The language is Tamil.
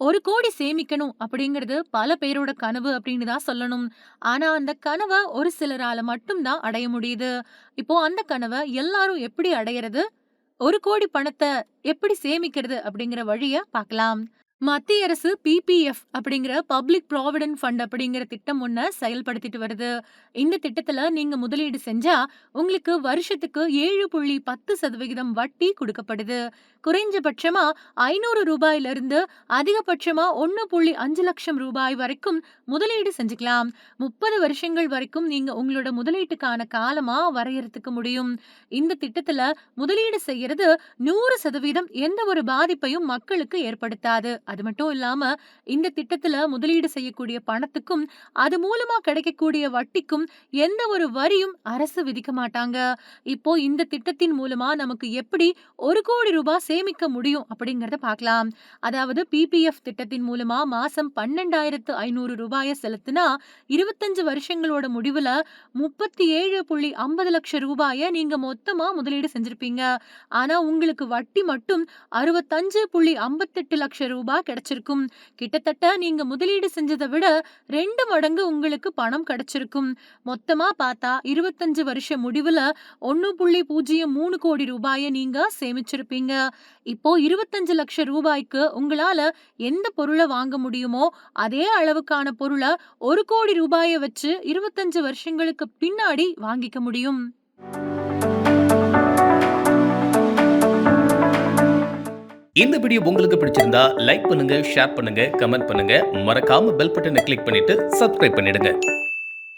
1,00,00,000 சேமிக்கணும் அப்படிங்கிறது பல பேரோட கனவு அப்படின்னு தான் சொல்லணும். ஆனா, அந்த கனவ ஒரு சிலரால மட்டும் தான் அடைய முடியுது. இப்போ அந்த கனவ எல்லாரும் எப்படி அடையறது? 1,00,00,000 பணத்த எப்படி சேமிக்கிறது? அப்படிங்கிற வழிய பார்க்கலாம். மத்திய அரசு பிபிஎஃப் அப்படிங்கிற பப்ளிக் ப்ராவிடென்ட் ஃபண்ட் அப்படிங்கிற திட்டம் ஒண்ண செயல்படுத்திட்டு வருது. இந்த திட்டத்துல நீங்க முதலீடு செஞ்சா, உங்களுக்கு வருஷத்துக்கு 7.10% வட்டி குடுக்கப்படுது. குறைஞ்சபட்சமா ரூ. 500 இருந்து அதிகபட்சமா 1.5 லட்சம் ரூபாய் வரைக்கும் முதலீடு செஞ்சுக்கலாம். 30 வருஷங்கள் வரைக்கும் நீங்க உங்களோட முதலீட்டுக்கான காலமா வரையறுத்துக்க முடியும். இந்த திட்டத்துல முதலீடு செய்யறது 100% எந்த ஒரு பாதிப்பையும் மக்களுக்கு ஏற்படுத்தாது. அது மட்டும் இல்லாம இந்த திட்டத்துல முதலீடு செய்யக்கூடிய பணத்துக்கும், அது மூலமா கிடைக்கக்கூடிய வட்டிக்கும் எந்த ஒரு வரியும் அரசு விதிக்க மாட்டாங்க. இப்போ இந்த திட்டத்தின் மூலமா நமக்கு எப்படி ரூ. 1,00,00,000 சேமிக்க முடியும் அப்படிங்கறத பார்க்கலாம். அதாவது பிபிஎஃப் திட்டத்தின் மூலமா மாசம் ரூ. 12,500 செலுத்தினா 25 வருஷங்களோட முடிவுல 37.50 லட்சம் ரூபாய நீங்க மொத்தமா முதலீடு செஞ்சிருப்பீங்க. ஆனா உங்களுக்கு வட்டி மட்டும் 65.58 லட்சம் ரூபாய் கிடைச்சிருக்கும். கிட்டத்தட்ட நீங்க முதலீடு செஞ்சதை விட 2 மடங்கு உங்களுக்கு பணம் கிடைச்சிருக்கும். மொத்தமா பார்த்தா 25 வருஷ முடிவுல 1.03 கோடி ரூபாய நீங்க சேமிச்சிருப்பீங்க. இப்போ 25 லட்சம் ரூபாய்க்கு உங்களால எந்த பொருளை வாங்க முடியுமோ அதே அளவுக்கான பொருளை 1,00,00,000 ரூபாயை வச்சு 25 வருஷங்களுக்கு பின்னாடி வாங்கிக்க முடியும். இந்த வீடியோ உங்களுக்கு பிடிச்சிருந்தா லைக் பண்ணுங்க, ஷேர் பண்ணுங்க, கமெண்ட் பண்ணுங்க. மறக்காம பெல் பட்டனை கிளிக் பண்ணிட்டு சப்ஸ்கிரைப் பண்ணிடுங்க.